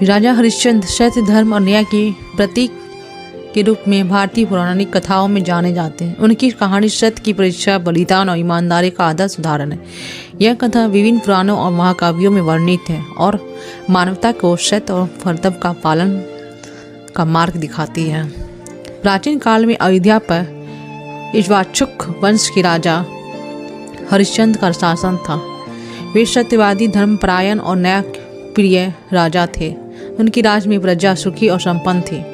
राजा हरिश्चंद्र सत्य, धर्म और न्याय के प्रतीक के रूप में भारतीय पौराणिक कथाओं में जाने जाते हैं। उनकी कहानी सत्य की परीक्षा, बलिदान और ईमानदारी का आदर्श उदाहरण है। यह कथा विभिन्न पुराणों और महाकाव्यों में वर्णित है और मानवता को सत्य और कर्तव्य का पालन का मार्ग दिखाती है। प्राचीन काल में अयोध्या पर इक्ष्वाकुक वंश के राजा हरिश्चंद्र का शासन था। वे सत्यवादी, धर्मपरायण और न्याय प्रिय राजा थे। उनकी राज में प्रजा सुखी और संपन्न थी।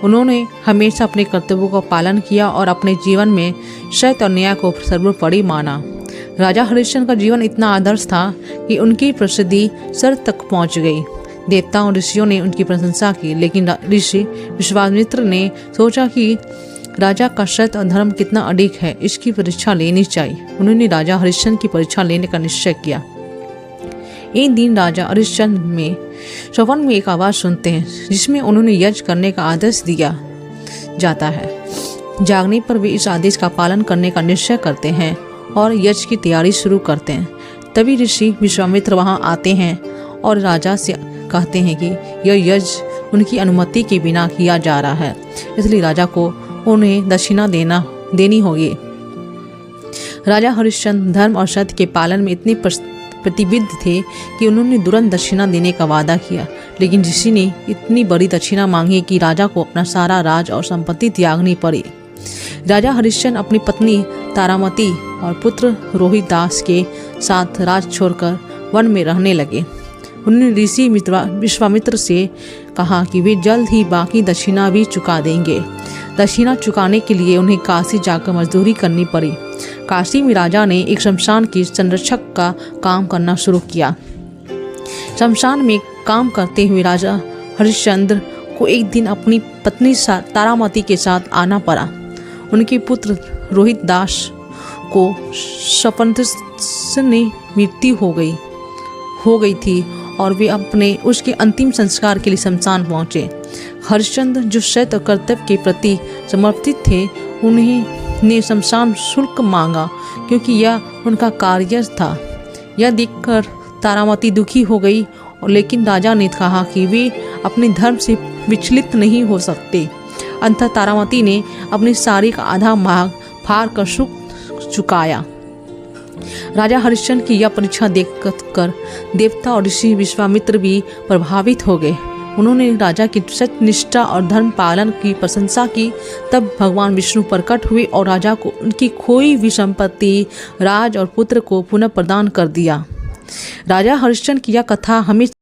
उन्होंने हमेशा अपने कर्तव्यों का पालन किया और अपने जीवन में सत्य और न्याय को सर्वोपरि माना। राजा हरिश्चंद्र का जीवन इतना आदर्श था कि उनकी प्रसिद्धि स्वर्ग तक पहुंच गई। देवताओं और ऋषियों ने उनकी प्रशंसा की, लेकिन ऋषि विश्वामित्र ने सोचा कि राजा का सत्य और धर्म कितना अडिग है, इसकी परीक्षा लेनी चाहिए। उन्होंने राजा हरिश्चंद्र की परीक्षा लेने का निश्चय किया। एक दिन राजा हरिश्चंद्र में स्वप्न में एक आवाज़ सुनते हैं जिसमें उन्होंने यज्ञ करने का आदेश दिया जाता है। जागने पर वे इस आदेश का पालन करने का निश्चय करते हैं और यज्ञ की तैयारी शुरू करते हैं। तभी ऋषि विश्वामित्र वहां आते हैं और राजा से कहते हैं कि यह यज्ञ उनकी अनुमति के बिना किया जा रहा है, इसलिए राजा को उन्हें दक्षिणा देनी होगी। राजा हरिश्चंद्र धर्म और सत्य के पालन में इतने प्रतिबद्ध थे कि उन्होंने तुरंत दक्षिणा देने का वादा किया, लेकिन ऋषि ने इतनी बड़ी दक्षिणा मांगी कि राजा को अपना सारा राज और संपत्ति त्यागनी पड़ी। राजा हरिश्चंद्र अपनी पत्नी तारामती और पुत्र रोहित दास के साथ राज छोड़कर वन में रहने लगे। उन्होंने ऋषि विश्वामित्र से कहा कि वे जल्द ही बाकी दक्षिणा भी चुका देंगे। दक्षिणा चुकाने के लिए उन्हें काशी जाकर मजदूरी करनी पड़ी। काशी में राजा ने एक शमशान के संरक्षक का काम करना शुरू किया। शमशान में काम करते हुए राजा हरिश्चंद्र को एक दिन अपनी पत्नी तारामती के साथ आना पड़ा। उनके पुत्र रोहित दास को स्वप्न में मृत्यु हो गई थी और वे उसके अंतिम संस्कार के लिए शमशान पहुंचे। हरिश्चंद्र जो सत्य और कर्तव्य के प्रति समर्पित थे, उन्होंने शमशान शुल्क मांगा क्योंकि यह उनका कार्य था। यह देखकर तारामती दुखी हो गई, लेकिन राजा ने कहा कि वे अपने धर्म से विचलित नहीं हो सकते। अंततः तारामती ने अपनी साड़ी का आधा भाग फाड़ कर शुल्क चुकाया। राजा हरिश्चंद्र की यह परीक्षा देखकर देवता और ऋषि विश्वामित्र भी प्रभावित हो गए। उन्होंने राजा की सत्यनिष्ठा और धर्म पालन की प्रशंसा की। तब भगवान विष्णु प्रकट हुए और राजा को उनकी खोई हुई संपत्ति, राज और पुत्र को पुनः प्रदान कर दिया। राजा हरिश्चंद्र की यह कथा हमें